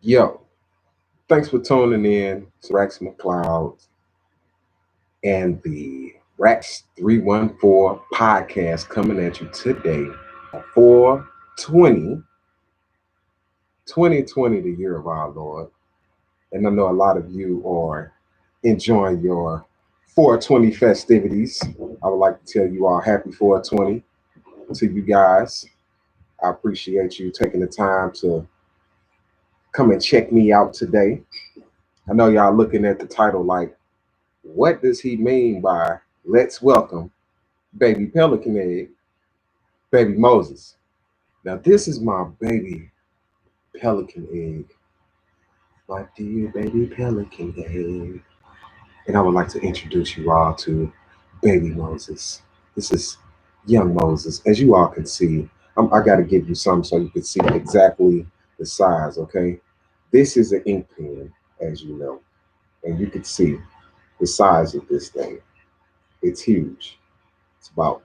Yo, thanks for tuning in to RAXX McLeod and the RAXX 314 podcast coming at you today for 2020, the year of our Lord. And I know a lot of you are enjoying your 420 festivities. I would like to tell you all happy 420 to you guys. I appreciate you taking the time to come and check me out today. I know y'all looking at the title like, what does he mean by let's welcome baby Pelican egg, baby Moses? Now, this is my baby Pelican egg, my dear baby Pelican egg. And I would like to introduce you all to baby Moses. This is young Moses. As you all can see, I got to give you some so you can see exactly the size, okay? This is an ink pen, as you know, and you can see the size of this thing. It's huge. It's about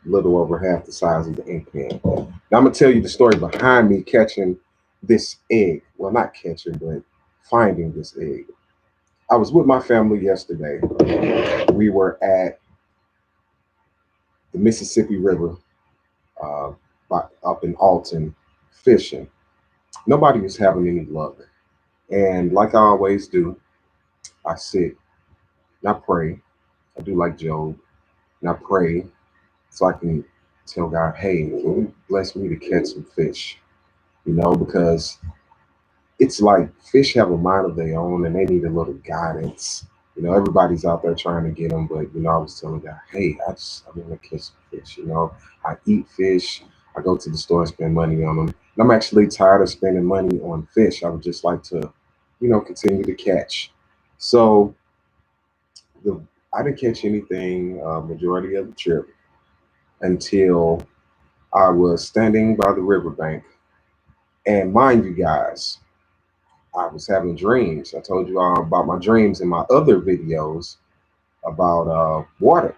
little over half the size of the ink pen. Now I'm gonna tell you the story behind me catching this egg. Well, not catching, but finding this egg. I was with my family yesterday. We were at the Mississippi River, uh, up in Alton, fishing. Nobody was having any luck, and like I always do, I sit and I pray. I do like Job, and I pray so I can tell God, "Hey, can you bless me to catch some fish?" Because it's like fish have a mind of their own and they need a little guidance. Everybody's out there trying to get them, but I was telling God, hey, I want to catch some fish. I eat fish. I go to the store and spend money on them. And I'm actually tired of spending money on fish. I would just like to, continue to catch. So the I didn't catch anything majority of the trip until I was standing by the riverbank. And mind you guys, I was having dreams. I told you all about my dreams in my other videos about water.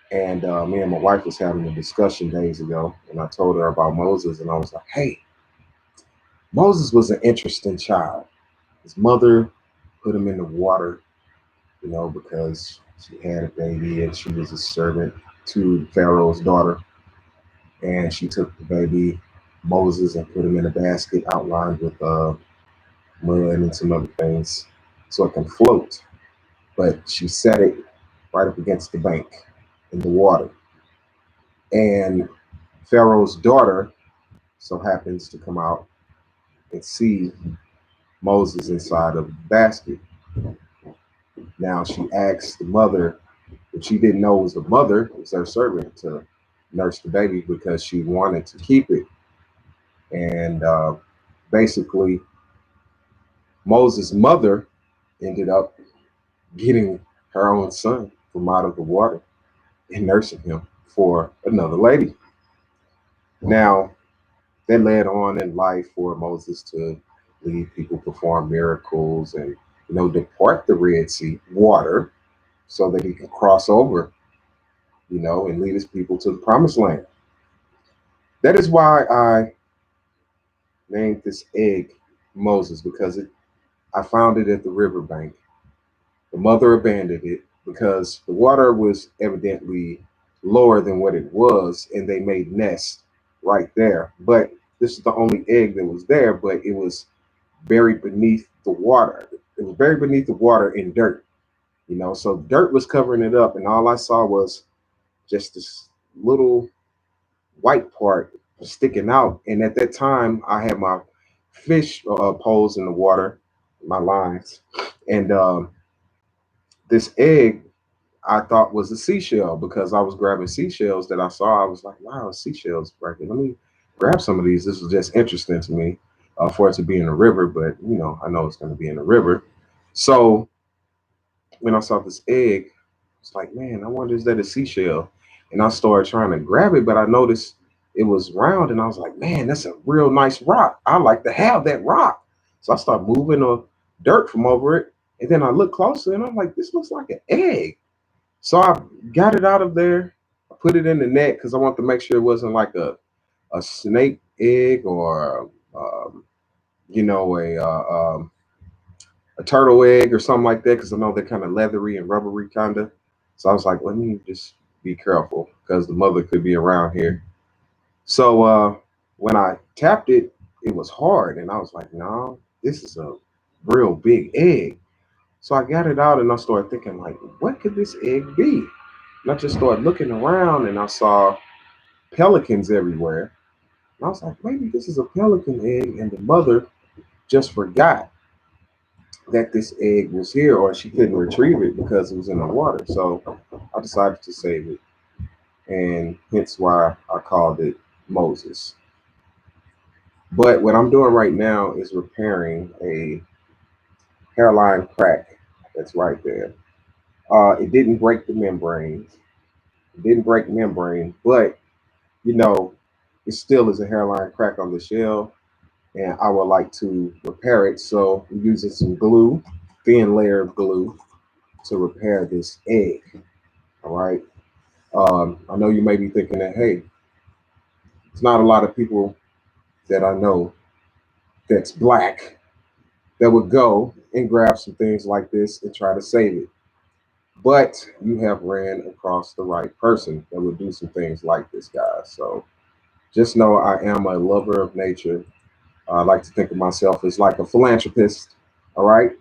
And me and my wife was having a discussion days ago, and I told her about Moses, and I was like, hey, Moses was an interesting child. His mother put him in the water, because she had a baby and she was a servant to Pharaoh's daughter. And she took the baby, Moses, and put him in a basket outlined with mud and some other things so it can float. But she set it right up against the bank in the water. And Pharaoh's daughter so happens to come out and see Moses inside of the basket. Now she asks the mother, if she didn't know it was the mother, it was her servant, to nurse the baby because she wanted to keep it. And basically, Moses' mother ended up getting her own son from out of the water and nursing him for another lady. Now, that led on in life for Moses to lead people, perform miracles, and depart the Red Sea water so that he can cross over, and lead his people to the promised land. That is why I named this egg Moses, because I found it at the riverbank. The mother abandoned it because the water was evidently lower than what it was, and they made nests right there. But this is the only egg that was there, but it was buried beneath the water. It was buried beneath the water in dirt, so dirt was covering it up, and all I saw was just this little white part sticking out. And at that time, I had my fish poles in the water, my lines, and this egg I thought was a seashell because I was grabbing seashells that I saw. I was like, wow, seashells right here. Let me grab some of these. This was just interesting to me for it to be in a river, but I know it's going to be in a river. So when I saw this egg, it's like, man, I wonder, is that a seashell? And I started trying to grab it, but I noticed it was round, and I was like, man, that's a real nice rock. I like to have that rock. So I started moving the dirt from over it, and then I looked closer, and I'm like, this looks like an egg. So I got it out of there. I put it in the net because I wanted to make sure it wasn't like a snake egg or you know, a turtle egg or something like that, because I know they're kind of leathery and rubbery kind of. So I was like, let me just be careful because the mother could be around here. So when I tapped it, it was hard, and I was like, no, this is a real big egg. So I got it out and I started thinking, like, what could this egg be? And I just started looking around and I saw pelicans everywhere. And I was like, maybe this is a pelican egg, and the mother just forgot that this egg was here, or she couldn't retrieve it because it was in the water. So I decided to save it, and hence why I called it Moses. But what I'm doing right now is repairing a hairline crack that's right there. It didn't break the membrane. It didn't break membrane, but you know, it still is a hairline crack on the shell, and I would like to repair it. So I'm using some glue, thin layer of glue, to repair this egg. All right. I know you may be thinking that, hey, it's not a lot of people that I know that's black that would go and grab some things like this and try to save it. But you have ran across the right person that would do some things like this, guys. So just know I am a lover of nature. I like to think of myself as like a philanthropist. All right.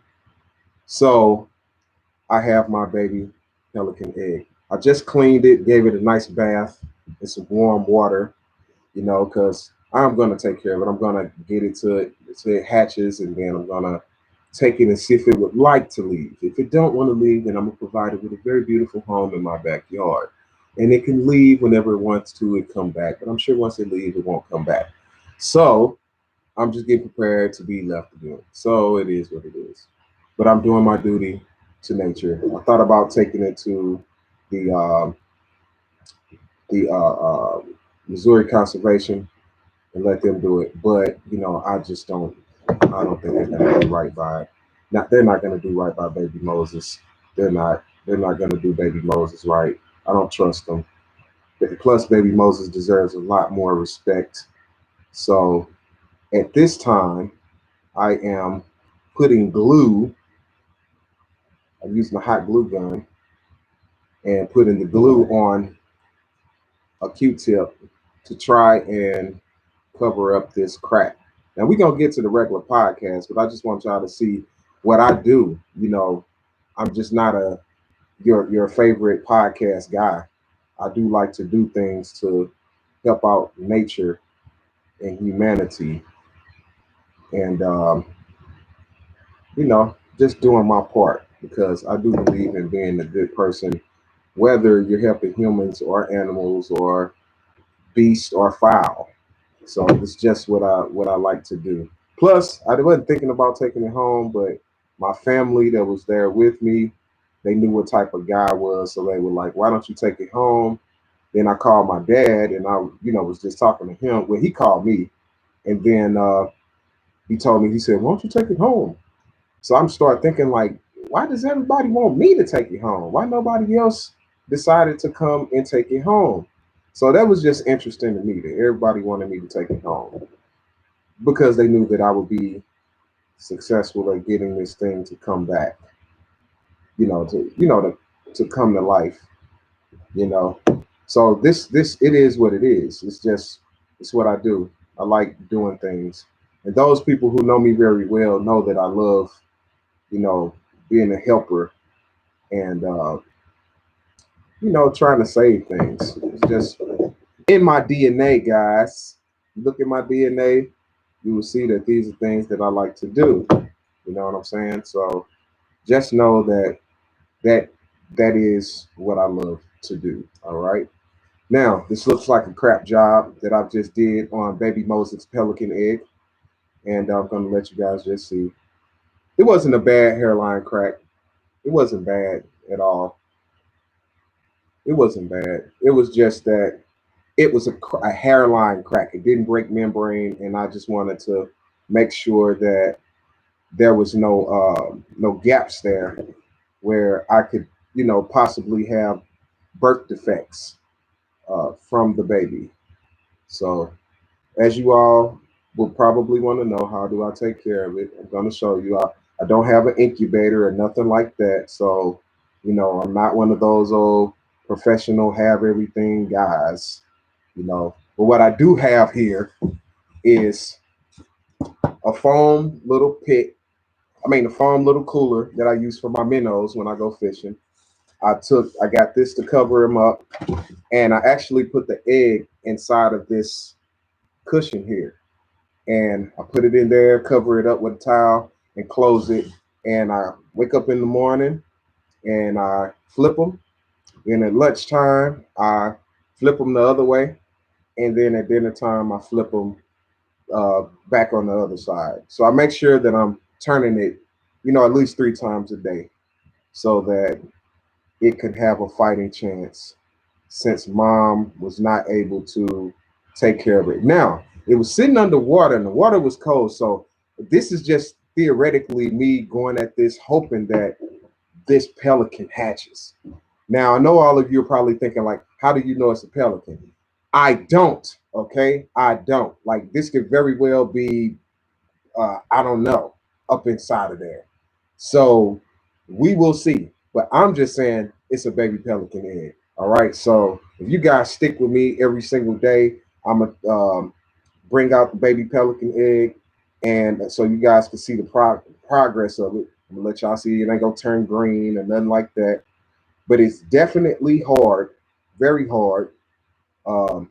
So I have my baby pelican egg. I just cleaned it, gave it a nice bath in some warm water, because I'm gonna take care of it. I'm gonna get it to it hatches, and then I'm gonna take it and see if it would like to leave. If it don't want to leave, then I'm gonna provide it with a very beautiful home in my backyard, and it can leave whenever it wants to and come back. But I'm sure once it leaves, it won't come back. So I'm just getting prepared to be left again. So it is what it is. But I'm doing my duty to nature. I thought about taking it to the the Missouri Conservation and let them do it. But I just don't. I don't think they're gonna do right by it. Not they're not gonna do right by Baby Moses. They're not. They're not gonna do Baby Moses right. I don't trust them. Plus, Baby Moses deserves a lot more respect. So at this time, I am putting glue. I'm using a hot glue gun and putting the glue on a Q-tip to try and cover up this crack. Now we're gonna get to the regular podcast, but I just want y'all to see what I do. I'm just not a your favorite podcast guy. I do like to do things to help out nature and humanity, and just doing my part because I do believe in being a good person, whether you're helping humans or animals or beast or fowl. So it's just what I like to do. Plus, I wasn't thinking about taking it home, but my family that was there with me, they knew what type of guy I was, so they were like, "Why don't you take it home?" Then I called my dad, and I was just talking to him. Well, he called me, and then he told me, he said, "Why don't you take it home?" So I'm start thinking like, why does everybody want me to take it home? Why nobody else decided to come and take it home? So that was just interesting to me that everybody wanted me to take it home because they knew that I would be successful at getting this thing to come back, to come to life, you know. So this it is what it is. It's what I do. I like doing things. And those people who know me very well know that I love, you know, being a helper and trying to save things. It's just in my DNA, guys. You look at my DNA, you will see that these are things that I like to do. You know what I'm saying? So just know that that is what I love to do. All right. Now, this looks like a crap job that I've just did on Baby Moses Pelican egg, and I'm gonna let you guys just see. It wasn't a bad hairline crack. It wasn't bad at all. It wasn't bad. It was just that it was a hairline crack. It didn't break membrane, and I just wanted to make sure that there was no gaps there where I could possibly have birth defects from the baby. So as you all will probably want to know, how do I take care of it? I'm going to show you. I don't have an incubator or nothing like that. So, I'm not one of those old professional have everything guys, But what I do have here is a foam little pit. A foam little cooler that I use for my minnows when I go fishing. I got this to cover them up, and I actually put the egg inside of this cushion here. And I put it in there, cover it up with a towel, and close it. And I wake up in the morning and I flip them. Then at lunchtime, I flip them the other way. And then at dinner time, I flip them back on the other side. So I make sure that I'm turning it, at least 3 times a day so that it could have a fighting chance, since mom was not able to take care of it. Now, it was sitting underwater and the water was cold. So this is just theoretically me going at this, hoping that this pelican hatches. Now, I know all of you are probably thinking, like, how do you know it's a pelican? I don't, okay? I don't. Like, this could very well be, I don't know, up inside of there. So we will see. But I'm just saying it's a baby pelican egg. All right. So if you guys stick with me every single day, I'm going to bring out the baby pelican egg. And so you guys can see the progress of it. I'm going to let y'all see it ain't going to turn green or nothing like that. But it's definitely hard, very hard. Um,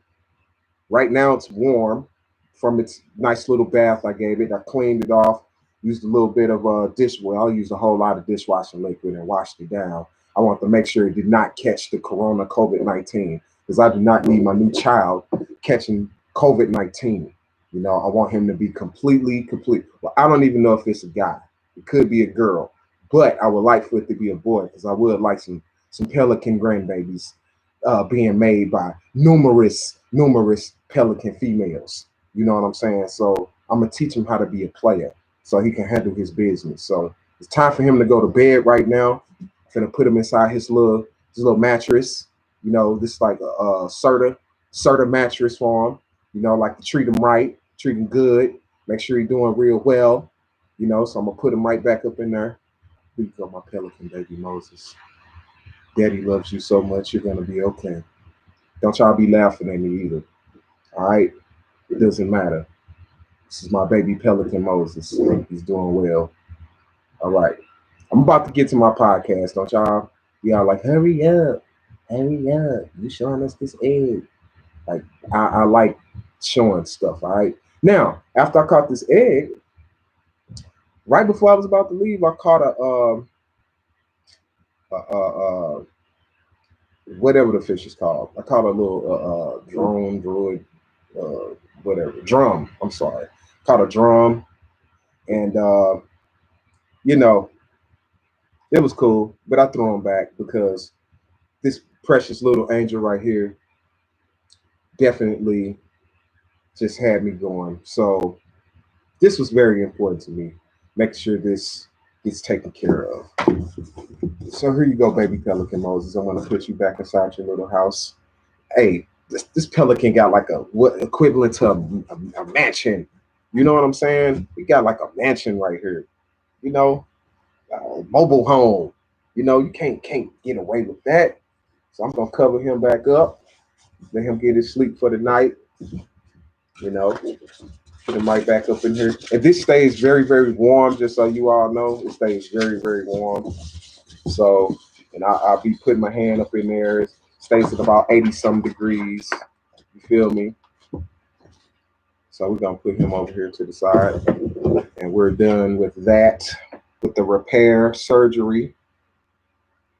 Right now it's warm from its nice little bath I gave it. I cleaned it off, used a little bit of dish well. I used a whole lot of dishwashing liquid and washed it down. I want to make sure it did not catch the corona COVID-19, because I do not need my new child catching COVID-19. I want him to be complete. Well, I don't even know if it's a guy. It could be a girl, but I would like for it to be a boy, because I would like some pelican grandbabies being made by numerous pelican females. You know what I'm saying? So I'm gonna teach him how to be a player so he can handle his business. So it's time for him to go to bed right now. I'm gonna put him inside his little mattress. This is like a Serta mattress for him. Like to treat him right, treat him good, make sure he's doing real well. So I'm gonna put him right back up in there. Here you go, my pelican baby Moses. Daddy loves you so much, you're gonna be okay. Don't y'all be laughing at me either. All right? It doesn't matter. This is my baby pelican Moses. He's doing well. All right. I'm about to get to my podcast. Don't y'all like, hurry up. Hurry up. You showing us this egg. Like, I like showing stuff. All right. Now, after I caught this egg, right before I was about to leave, I caught a whatever the fish is called. I caught a little drone, droid, whatever, drum. I'm sorry. Caught a drum. And, you know, it was cool, but I threw him back because this precious little angel right here definitely just had me going. So this was very important to me. Make sure this gets taken care of. So here you go, baby pelican Moses. I'm gonna put you back inside your little house. Hey, this pelican got like a what equivalent to a mansion. You know what I'm saying? We got like a mansion right here. You know, mobile home. You can't get away with that. So I'm gonna cover him back up, let him get his sleep for the night. You know, put him right back up in here. And this stays very, very warm, just so you all know. It stays very, very warm. So, and I'll be putting my hand up in there. It stays at about 80 some degrees. You feel me? So we're gonna put him over here to the side, and we're done with that, with the repair surgery.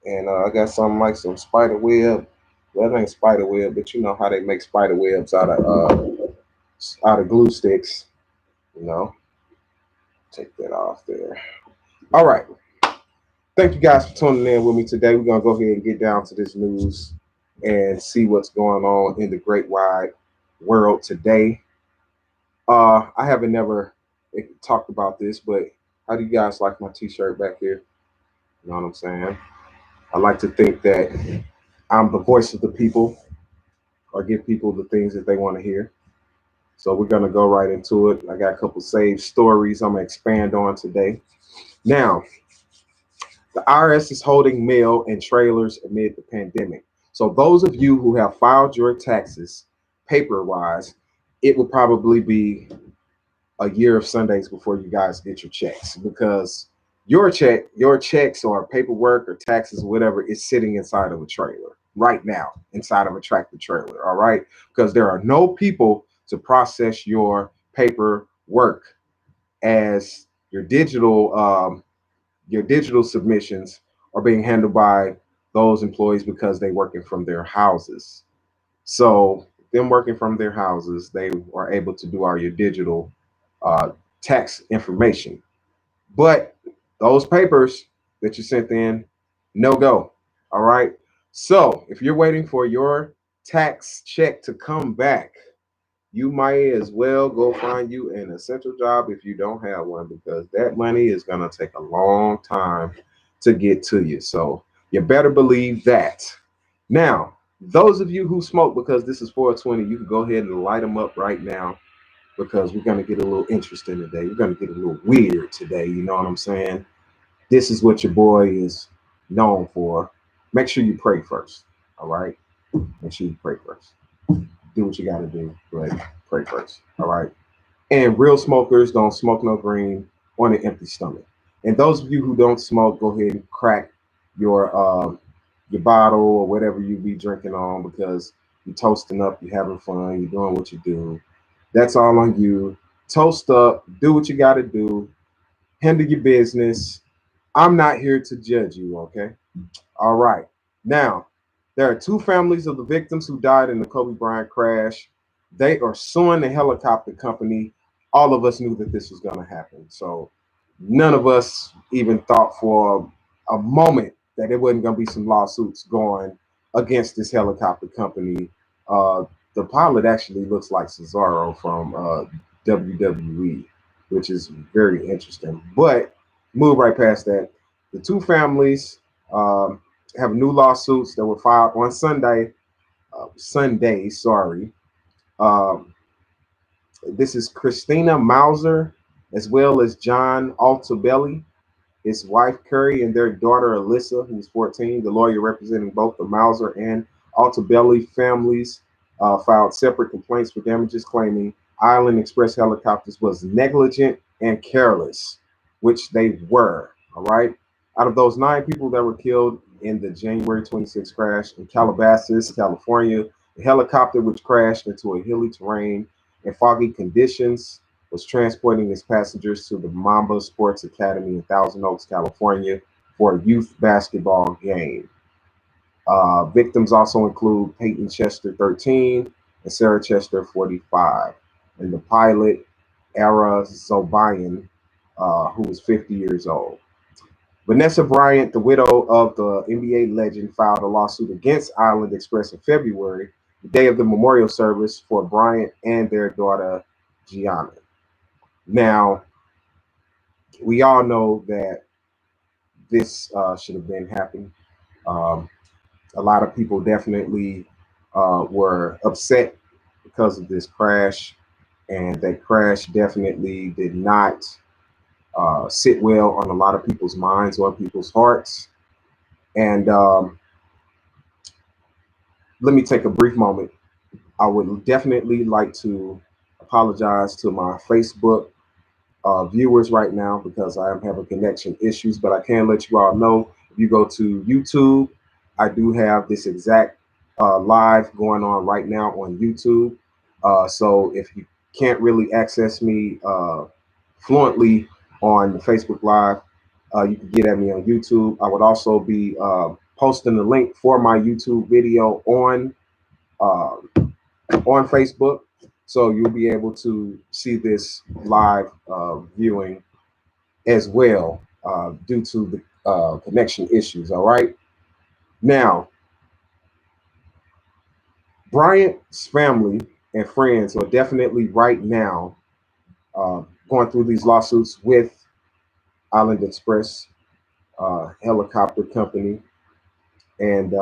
And I got something like some spider web. Well, it ain't spider web, but you know how they make spider webs out of glue sticks. Take that off there. All right. Thank you guys for tuning in with me today. We're gonna go ahead and get down to this news and see what's going on in the great wide world today. I haven't never talked about this, but how do you guys like my t-shirt back here? You know what I'm saying? I like to think that I'm the voice of the people, or give people the things that they want to hear. So we're gonna go right into it. I got a couple saved stories I'm gonna expand on today. Now, the IRS is holding mail and trailers amid the pandemic. So those of you who have filed your taxes paper-wise, it will probably be a year of Sundays before you guys get your checks because your checks or paperwork or taxes, whatever, is sitting inside of a trailer right now, inside of a tractor trailer. All right, because there are no people to process your paperwork as your digital submissions are being handled by those employees because they're working from their houses. So them working from their houses, they are able to do all your digital uh, tax information. But those papers that you sent in, no go. All right. So if you're waiting for your tax check to come back, you might as well go find you an essential job if you don't have one because that money is going to take a long time to get to you. So you better believe that. Now, those of you who smoke, because this is 420, you can go ahead and light them up right now because we're going to get a little interesting today. We're going to get a little weird today. You know what I'm saying? This is what your boy is known for. Make sure you pray first. All right? Make sure you pray first. Do what you got to do, but pray first. All right? And real smokers don't smoke no green on an empty stomach. And those of you who don't smoke, go ahead and crack your bottle or whatever you be drinking on because you're toasting up, you're having fun, you're doing what you do. That's all on you. Toast up, do what you got to do, handle your business. I'm not here to judge you, okay? All right. Now, there are two families of the victims who died in the Kobe Bryant crash. They are suing the helicopter company. All of us knew that this was going to happen. So none of us even thought for a moment that there wasn't going to be some lawsuits going against this helicopter company. Uh, the pilot actually looks like Cesaro from WWE, which is very interesting. But move right past that. The two families um, have new lawsuits that were filed on Sunday, sorry. Um, this is Christina Mauser as well as John Altabelli, his wife Curry, and their daughter Alyssa, who's 14. The lawyer representing both the Mauser and Altabelli families filed separate complaints for damages, claiming Island Express Helicopters was negligent and careless, which they were. All right. Out of those 9 people that were killed in the January 26th crash in Calabasas, California, the helicopter, which crashed into a hilly terrain and foggy conditions, was transporting its passengers to the Mamba Sports Academy in Thousand Oaks, California, for a youth basketball game. Victims also include Peyton Chester, 13, and Sarah Chester, 45, and the pilot, Ara Zobayan, who was 50 years old. Vanessa Bryant, the widow of the NBA legend, filed a lawsuit against Island Express in February, the day of the memorial service for Bryant and their daughter, Gianna. Now, we all know that this should have been happening. Um, a lot of people definitely were upset because of this crash, and that crash definitely did not sit well on a lot of people's minds or people's hearts. And let me take a brief moment. I would definitely like to apologize to my Facebook viewers right now because I am having connection issues, but I can let you all know if you go to YouTube, I do have this exact live going on right now on YouTube. So if you can't really access me fluently on Facebook Live, you can get at me on YouTube. I would also be posting the link for my YouTube video uh, on Facebook. So you'll be able to see this live viewing as well due to the connection issues. All right. Now, Bryant's family and friends are definitely right now going through these lawsuits with Island Express Helicopter Company. And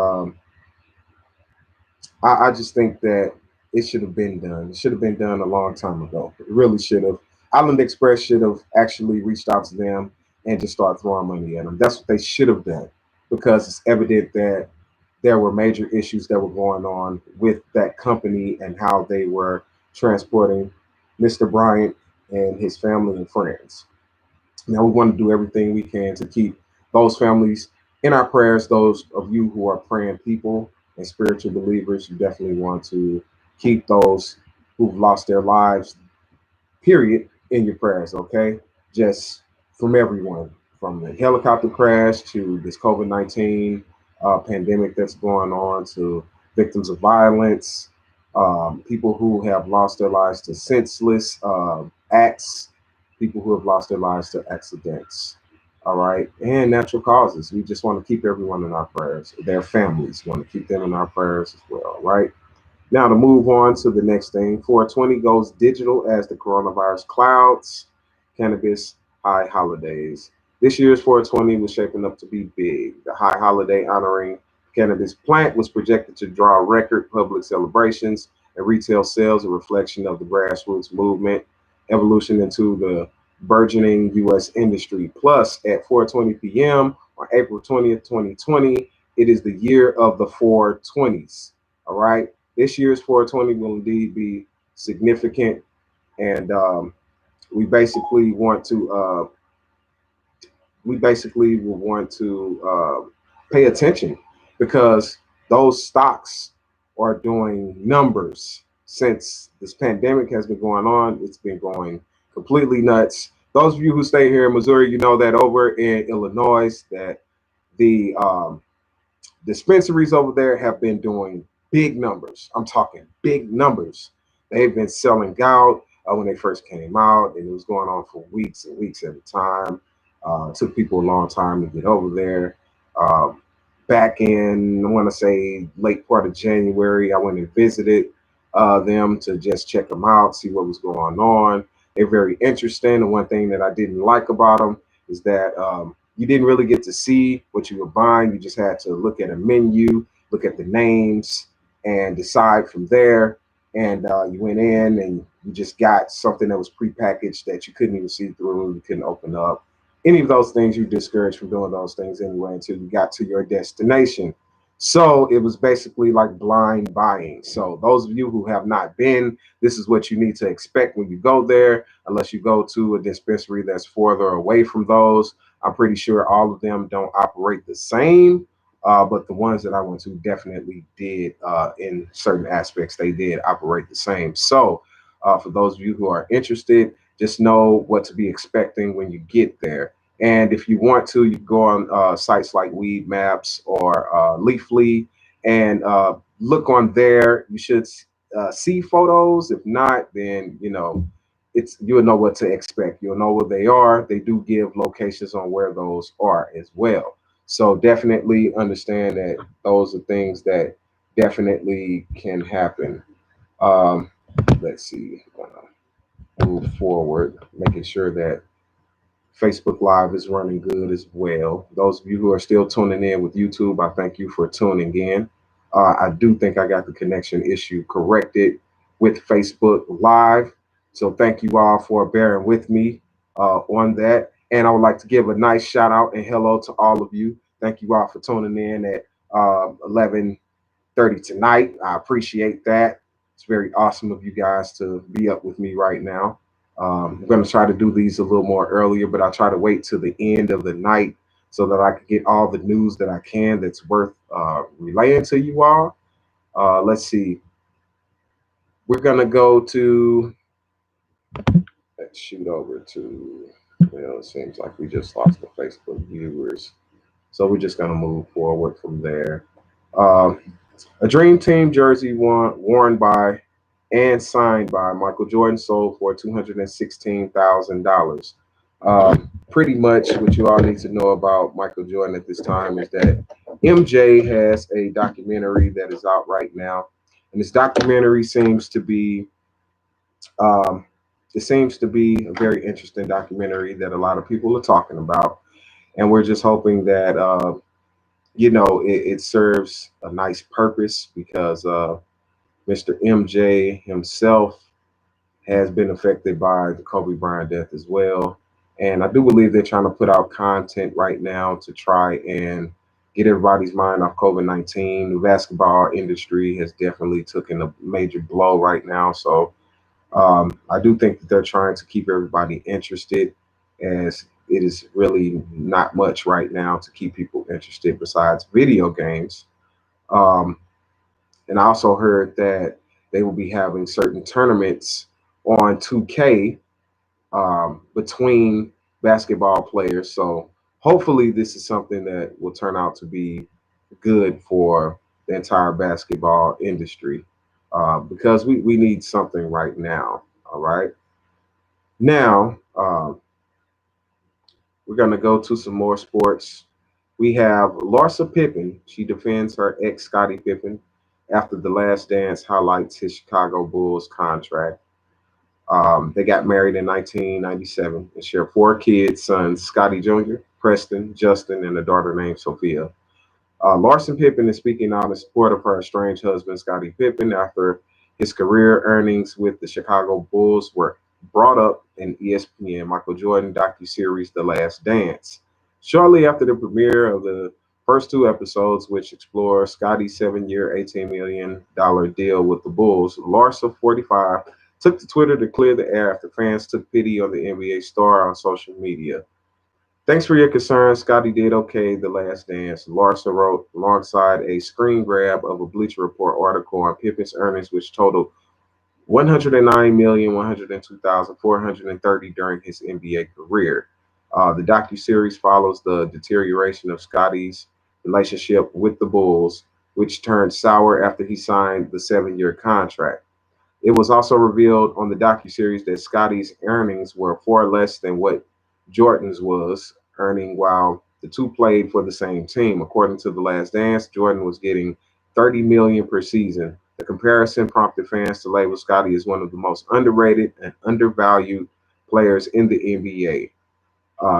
I just think that it should have been done. It should have been done a long time ago. It really should have. Island Express should have actually reached out to them and just start throwing money at them. That's what they should have done, because it's evident that there were major issues that were going on with that company and how they were transporting Mr. Bryant and his family and friends. Now we want to do everything we can to keep those families in our prayers. Those of you who are praying people and spiritual believers, you definitely want to keep those who've lost their lives, period, in your prayers, okay? Just from everyone, from the helicopter crash to this COVID-19 pandemic that's going on, to victims of violence, people who have lost their lives to senseless acts, people who have lost their lives to accidents, all right, and natural causes. We just want to keep everyone in our prayers. Their families, we want to keep them in our prayers as well, right? Now to move on to the next thing, 420 goes digital as the coronavirus clouds cannabis high holidays. This year's 420 was shaping up to be big. The high holiday honoring cannabis plant was projected to draw record public celebrations and retail sales, a reflection of the grassroots movement evolution into the burgeoning U.S. industry. Plus, at 4:20 p.m. on April 20th, 2020, it is the year of the 420s. All right, this year's 420 will indeed be significant, and we basically want to will want to pay attention, because those stocks are doing numbers since this pandemic has been going on. It's been going completely nuts. Those of you who stay here in Missouri, you know that over in Illinois, that the dispensaries over there have been doing big numbers. I'm talking big numbers. They've been selling gout when they first came out, and it was going on for weeks and weeks at a time. It took people a long time to get over there. Um, Back in, I want to say, late part of January, I went and visited them to just check them out, see what was going on. They're very interesting. And one thing that I didn't like about them is that you didn't really get to see what you were buying. You just had to look at a menu, look at the names, and decide from there. And you went in and you just got something that was prepackaged that you couldn't even see through, you couldn't open up. Any of those things, you discouraged from doing those things anyway until you got to your destination. So it was basically like blind buying. So those of you who have not been, this is what you need to expect when you go there, unless you go to a dispensary that's further away from those. I'm pretty sure all of them don't operate the same, but the ones that I went to definitely did. In certain aspects, they did operate the same. So for those of you who are interested, just know what to be expecting when you get there. And if you want to, you can go on sites like Weed Maps or Leafly and look on there. You should see photos. If not, then you'll know what to expect. You'll know where they are. They do give locations on where those are as well. So definitely understand that those are things that definitely can happen. Um, let's see. Move forward, making sure that Facebook Live is running good as well. Those of you who are still tuning in with YouTube, I thank you for tuning in. I do think I got the connection issue corrected with Facebook Live. So thank you all for bearing with me on that. And I would like to give a nice shout out and hello to all of you. Thank you all for tuning in at 11:30 tonight. I appreciate that. It's very awesome of you guys to be up with me right now. I'm going to try to do these a little more earlier, but I try to wait till the end of the night so that I can get all the news that I can that's worth relaying to you all. Let's see. We're going to go to, let's shoot over to, it seems like we just lost the Facebook viewers. So we're just going to move forward from there. Uh, a Dream Team jersey worn by and signed by Michael Jordan sold for $216,000. Pretty much what you all need to know about Michael Jordan at this time is that MJ has a documentary that is out right now, and this documentary um, seems to be a very interesting documentary that a lot of people are talking about, and we're just hoping that it serves a nice purpose, because Mr. MJ himself has been affected by the Kobe Bryant death as well. And I do believe they're trying to put out content right now to try and get everybody's mind off COVID-19. The basketball industry has definitely taken a major blow right now. So I do think that they're trying to keep everybody interested, as it is really not much right now to keep people interested besides video games. Um, and I also heard that they will be having certain tournaments on 2K between basketball players. So hopefully, this is something that will turn out to be good for the entire basketball industry, because we need something right now. All right. Now, we're going to go to some more sports. We have Larsa Pippen. She defends her ex Scottie Pippen after The Last Dance highlights his Chicago Bulls contract. They got married in 1997 and share four kids, sons Scottie Jr., Preston, Justin, and a daughter named Sophia. Larson Pippen is speaking out in support of her estranged husband, Scottie Pippen, after his career earnings with the Chicago Bulls were brought up in ESPN Michael Jordan docuseries The Last Dance. Shortly after the premiere of the first two episodes, which explore Scottie's 7-year, $18 million deal with the Bulls, Larsa, 45, took to Twitter to clear the air after fans took pity on the NBA star on social media. Thanks for your concern. Scottie did okay The Last Dance, Larsa wrote alongside a screen grab of a Bleacher Report article on Pippen's earnings, which totaled 109,102,430 during his NBA career. The docuseries follows the deterioration of Scottie's relationship with the Bulls, which turned sour after he signed the 7-year contract. It was also revealed on the docuseries that Scottie's earnings were far less than what Jordan's was earning while the two played for the same team. According to The Last Dance, Jordan was getting $30 million per season. The comparison prompted fans to label Scottie as one of the most underrated and undervalued players in the NBA.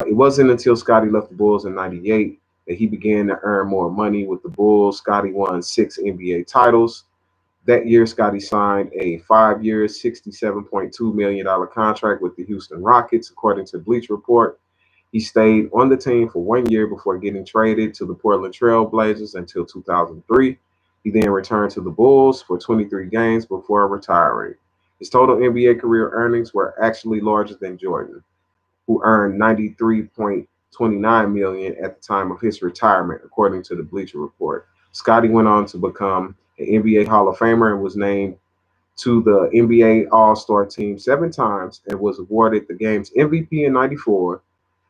It wasn't until Scottie left the Bulls in '98 that he began to earn more money with the Bulls. Scottie won 6 NBA titles. That year, Scottie signed a 5-year, $67.2 million contract with the Houston Rockets, according to Bleacher Report. He stayed on the team for 1 year before getting traded to the Portland Trail Blazers until 2003. He then returned to the Bulls for 23 games before retiring. His total NBA career earnings were actually larger than Jordan, who earned $93.29 million at the time of his retirement, according to the Bleacher Report. Scottie went on to become an NBA Hall of Famer and was named to the NBA All-Star team 7 times and was awarded the game's MVP in '94.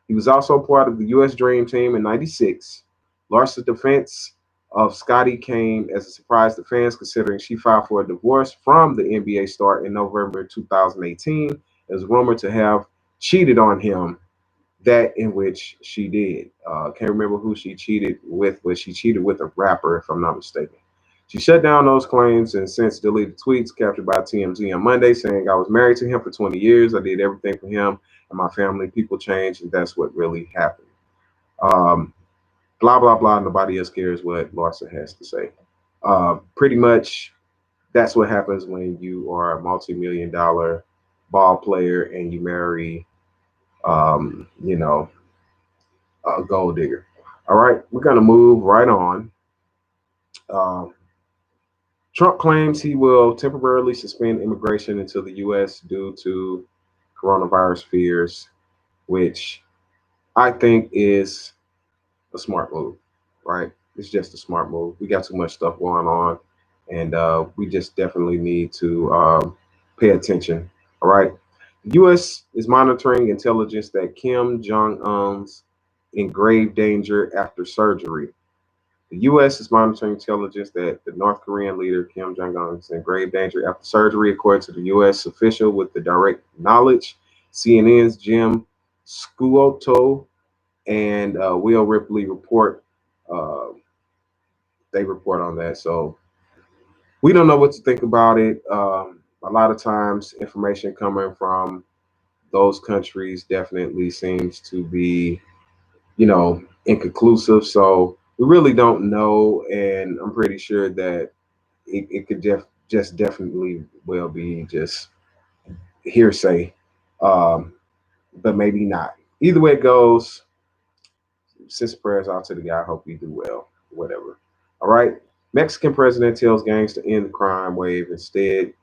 He was also part of the U.S. Dream Team in '96. Larsa's defense of Scottie came as a surprise to fans, considering she filed for a divorce from the NBA star in November 2018 and was rumored to have cheated on him, that in which she did. Can't remember who she cheated with, but she cheated with a rapper, if I'm not mistaken. She shut down those claims and since deleted tweets captured by TMZ on Monday saying, "I was married to him for 20 years. I did everything for him and my family. People change, and that's what really happened." Um, blah, blah, blah. Nobody else cares what Larsa has to say. Pretty much that's what happens when you are a multi-million-dollar ball player and you marry, um, you know, a gold digger. All right, we're going to move right on. Um, Trump claims he will temporarily suspend immigration into the U.S. due to coronavirus fears, which I think is a smart move, right? It's just a smart move. We got too much stuff going on, and we just definitely need to pay attention, all right? The U.S. is monitoring intelligence that Kim Jong-un's in grave danger after surgery. The U.S. is monitoring intelligence that the North Korean leader Kim Jong-un is in grave danger after surgery, according to the U.S. official with the direct knowledge. CNN's Jim Scuoto and Will Ripley report. Uh, they report on that, so we don't know what to think about it. A lot of times, information coming from those countries definitely seems to be, inconclusive. So we really don't know, and I'm pretty sure that it could just definitely will be just hearsay, um, but maybe not. Either way it goes, send prayers out to the guy. I hope you do well. Whatever. All right. Mexican president tells gangs to end the crime wave instead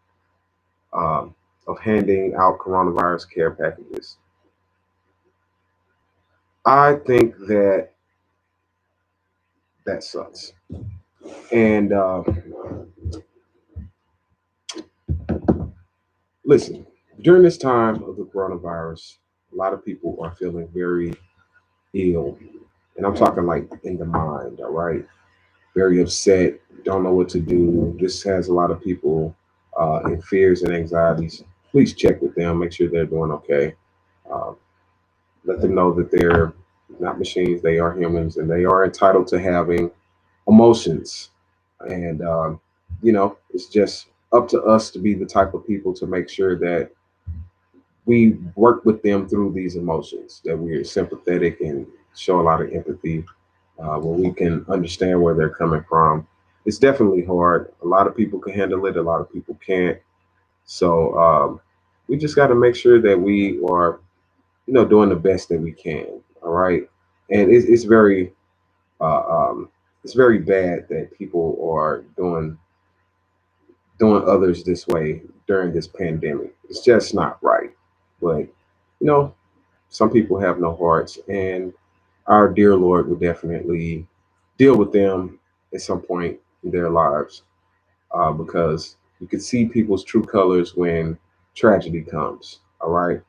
um, of handing out coronavirus care packages. I think that that sucks. And listen, during this time of the coronavirus, a lot of people are feeling very ill. And I'm talking like in the mind, all right? Very upset, don't know what to do. This has a lot of people in fears and anxieties. Please check with them, make sure they're doing okay. Uh, Let them know that they're not machines, they are humans, and they are entitled to having emotions. And, it's just up to us to be the type of people to make sure that we work with them through these emotions, that we're sympathetic and show a lot of empathy where we can understand where they're coming from. It's definitely hard. A lot of people can handle it, a lot of people can't. So we just got to make sure that we are, doing the best that we can. All right. And uh, um, it's very bad that people are doing others this way during this pandemic. It's just not right. But some people have no hearts, and our dear Lord will definitely deal with them at some point in their lives because you can see people's true colors when tragedy comes. All right.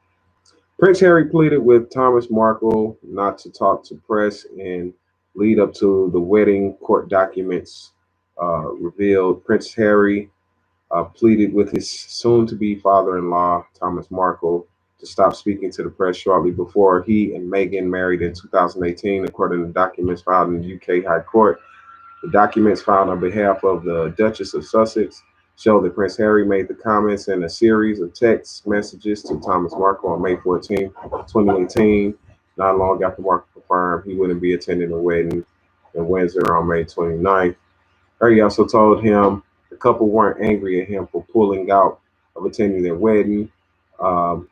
Prince Harry pleaded with Thomas Markle not to talk to press and lead up to the wedding. Court documents revealed Prince Harry pleaded with his soon to be father in law, Thomas Markle, to stop speaking to the press shortly before he and Meghan married in 2018, according to documents filed in the UK High Court. The documents filed on behalf of the Duchess of Sussex show that Prince Harry made the comments in a series of text messages to Thomas Markle on May 14, 2018. Not long after Markle confirmed he wouldn't be attending the wedding in Windsor on May 29th. Harry also told him the couple weren't angry at him for pulling out of attending their wedding. Um,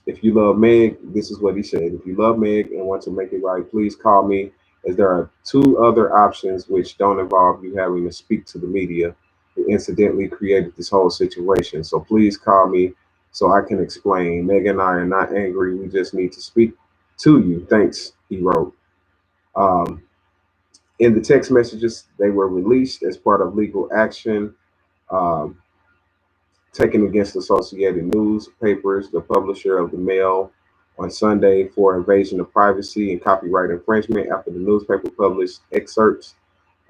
if you love Meg, this is what he said. If you love Meg and want to make it right, please call me, as there are two other options which don't involve you having to speak to the media who incidentally created this whole situation. So please call me so I can explain. Meg and I are not angry. We just need to speak to you. Thanks, he wrote. Um, in the text messages, they were released as part of legal action um, taken against Associated Newspapers, the publisher of the Mail, on Sunday for invasion of privacy and copyright infringement after the newspaper published excerpts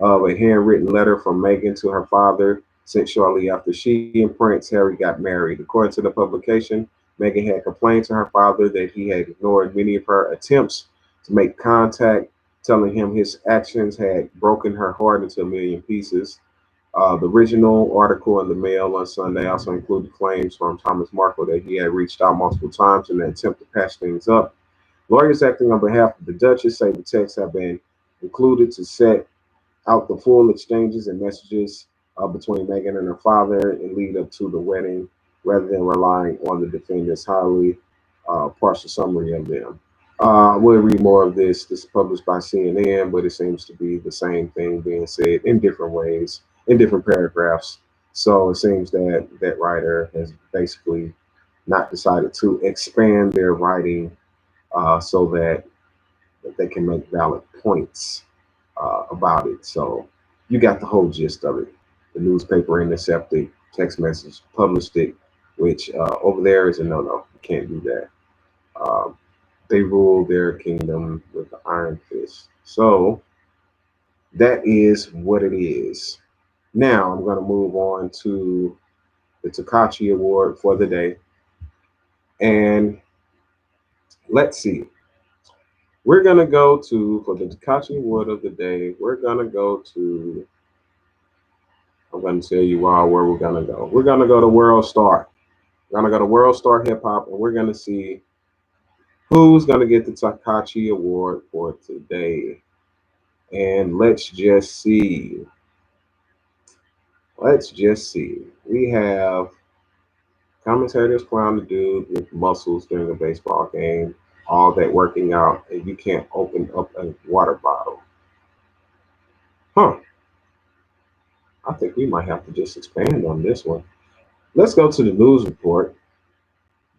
of a handwritten letter from Meghan to her father sent shortly after she and Prince Harry got married. According to the publication, Meghan had complained to her father that he had ignored many of her attempts to make contact, telling him his actions had broken her heart into a million pieces. The original article in the Mail on Sunday also included claims from Thomas Markle that he had reached out multiple times in an attempt to patch things up. Lawyers acting on behalf of the Duchess say the texts have been included to set out the full exchanges and messages between Meghan and her father and lead up to the wedding, rather than relying on the defendant's highly partial summary of them. We'll read more of this. This is published by CNN, but it seems to be the same thing being said in different ways, in different paragraphs. So it seems that that writer has basically not decided to expand their writing so that they can make valid points about it. So you got the whole gist of it. The newspaper intercepted text message, published it, which over there is a no-no. You can't do that. Um, they rule their kingdom with the iron fist. So that is what it is. Now I'm going to move on to the Tekashi Award for the day. And let's see. We're going to go to, for the Tekashi Award of the day, we're going to go to, I'm going to tell you all where we're going to go. We're going to go to World Star. We're going to go to World Star Hip Hop, and we're going to see who's going to get the Tekashi Award for today. And let's just see Let's just see. We have commentators clown the dude with muscles during a baseball game, all that working out, and you can't open up a water bottle. Huh. I think we might have to just expand on this one. Let's go to the news report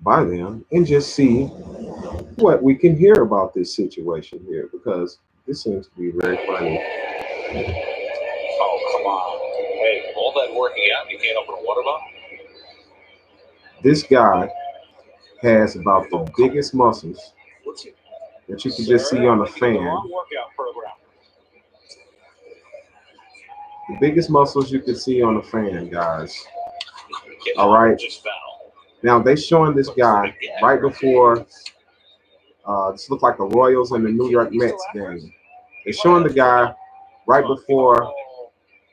by them and just see what we can hear about this situation here because this seems to be very funny. Oh, come on. Hey, all that working out, you can't open a water bottle? This guy has about the biggest muscles that you can just see on a fan. The biggest muscles you can see on a fan, guys. All right. Now they showing this guy right before this looked like the Royals and the New York Mets game. They're showing the guy right before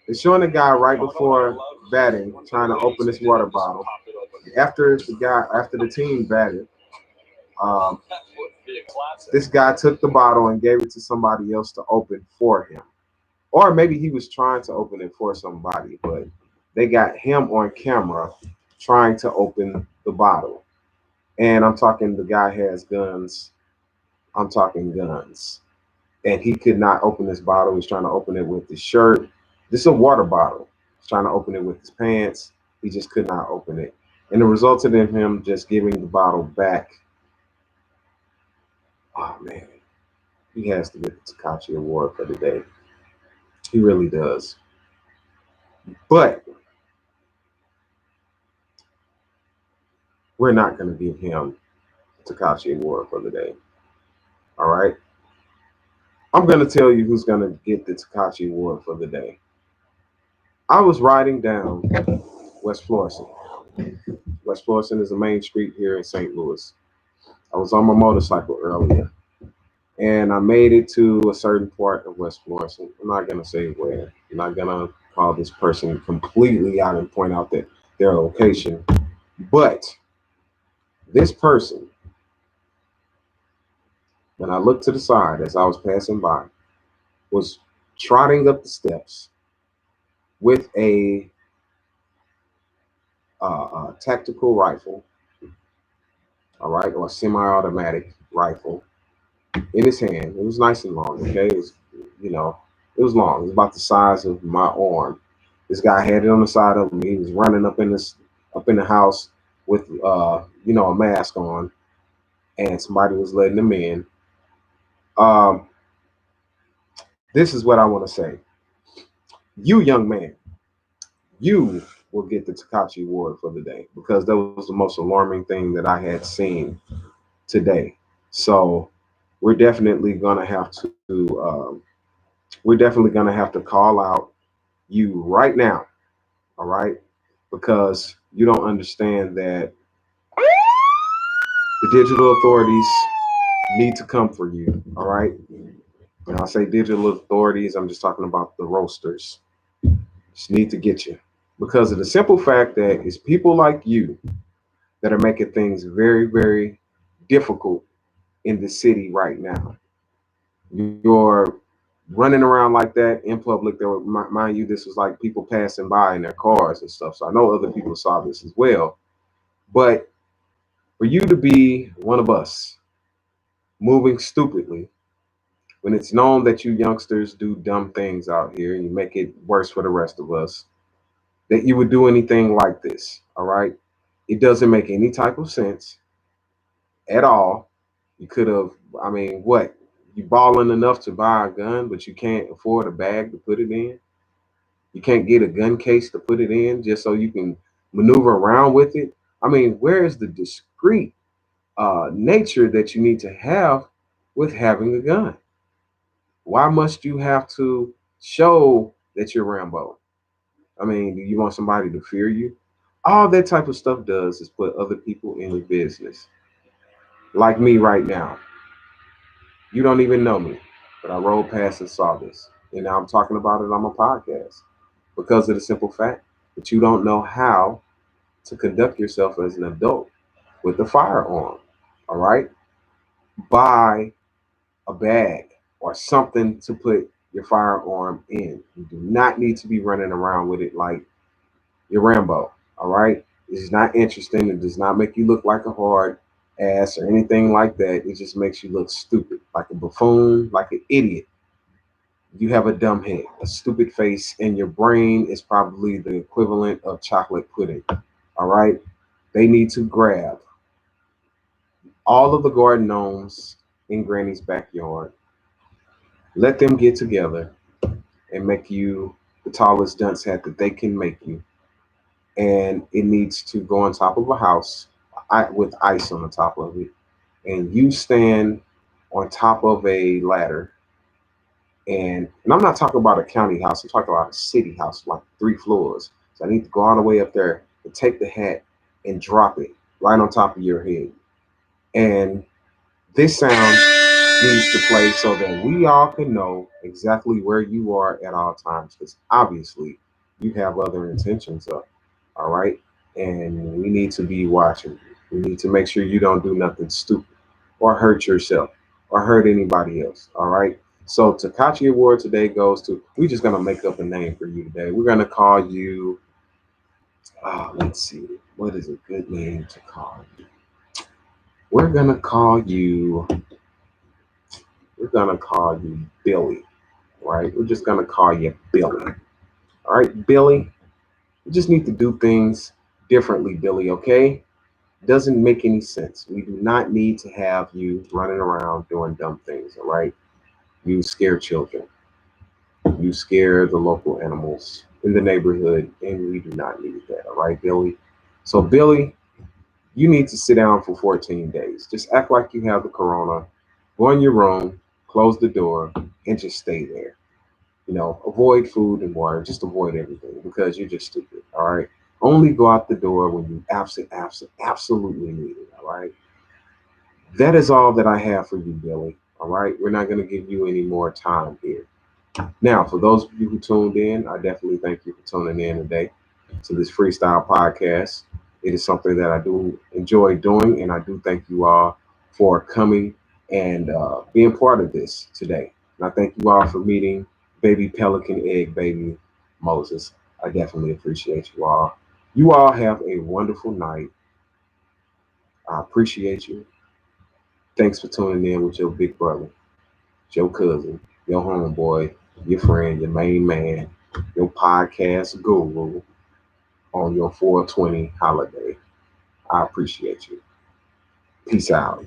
they're showing the guy right before batting, trying to open this water bottle. After the team batted, um, this guy took the bottle and gave it to somebody else to open for him. Or maybe he was trying to open it for somebody, but they got him on camera trying to open the bottle. And I'm talking the guy has guns. I'm talking guns. And he could not open this bottle. He was trying to open it with his shirt. This is a water bottle. He's trying to open it with his pants. He just could not open it. And it resulted in him just giving the bottle back. Oh man, he has to get the Tekashi Award for the day. He really does. But we're not going to give him the Tekashi Award for the day. All right. I'm going to tell you who's going to get the Tekashi Award for the day. I was riding down West Florissant. West Florissant is a main street here in St. Louis. I was on my motorcycle earlier and I made it to a certain part of West Florissant. I'm not going to say where. I'm not going to call this person completely out and point out that their location. But this person, when I looked to the side as I was passing by, was trotting up the steps with a tactical rifle, all right, or a semi-automatic rifle in his hand. It was nice and long. Okay, it was, you know, it was long. It was about the size of my arm. This guy had it on the side of him. He was running up in the house with a mask on, and somebody was letting him in. Um, this is what I want to say. You young man, you will get the Tekashi Award for the day because that was the most alarming thing that I had seen today. So we're definitely gonna have to call out you right now, all right? Because you don't understand that the digital authorities need to come for you, all right? When I say digital authorities, I'm just talking about the roasters. Just need to get you because of the simple fact that it's people like you that are making things very, very difficult in the city right now. You're running around like that in public. There were, mind you, this was like people passing by in their cars and stuff. So I know other people saw this as well. But for you to be one of us moving stupidly when it's known that you youngsters do dumb things out here and you make it worse for the rest of us, that you would do anything like this, all right? It doesn't make any type of sense at all. You could have, I mean, what? You balling enough to buy a gun, but you can't afford a bag to put it in. You can't get a gun case to put it in just so you can maneuver around with it. I mean, where is the discreet nature that you need to have with having a gun? Why must you have to show that you're Rambo? I mean, do you want somebody to fear you? All that type of stuff does is put other people in your business. Like me right now. You don't even know me, but I rolled past and saw this. And now I'm talking about it on my podcast because of the simple fact that you don't know how to conduct yourself as an adult with a firearm. All right? Buy a bag or something to put your firearm in. You do not need to be running around with it like You're Rambo. All right. It's not interesting. It does not make you look like a hard ass or anything like that. It just makes you look stupid, like a buffoon, like an idiot. You have a dumb head, a stupid face, and your brain is probably the equivalent of chocolate pudding. All right. They need to grab all of the garden gnomes in Granny's backyard, let them get together and make you the tallest dunce hat that they can make you. And it needs to go on top of a house with ice on the top of it. And you stand on top of a ladder. And I'm not talking about a county house, I'm talking about a city house, like 3 floors. So I need to go all the way up there and take the hat and drop it right on top of your head. And this sound needs to play so that we all can know exactly where you are at all times, because obviously you have other intentions up. All right. And we need to be watching you. We need to make sure you don't do nothing stupid or hurt yourself or hurt anybody else. All right. So Tekashi Award today goes to, we're just gonna make up a name for you today. We're gonna call you let's see, what is a good name to call you? We're gonna call you we're gonna call you Billy. Right? We're just gonna call you Billy. All right, Billy. You just need to do things differently, Billy. Okay? Doesn't make any sense. We do not need to have you running around doing dumb things. All right? You scare children. You scare the local animals in the neighborhood, and we do not need that. All right, Billy. So, Billy, you need to sit down for 14 days. Just act like you have the corona. Go in your room, close the door, and just stay there. Avoid food and water. Just avoid everything because you're just stupid. All right. Only go out the door when you absolutely need it. All right. That is all that I have for you, Billy. All right. We're not going to give you any more time here. Now, for those of you who tuned in, I definitely thank you for tuning in today to this freestyle podcast. It is something that I do enjoy doing, and I do thank you all for coming and being part of this today. And I thank you all for meeting baby Pelican egg baby Moses. I definitely appreciate you all. You all have a wonderful night. I appreciate you. Thanks for tuning in with your big brother, your cousin, your homeboy, your friend, your main man, your podcast guru on your 420 holiday. I appreciate you. Peace out.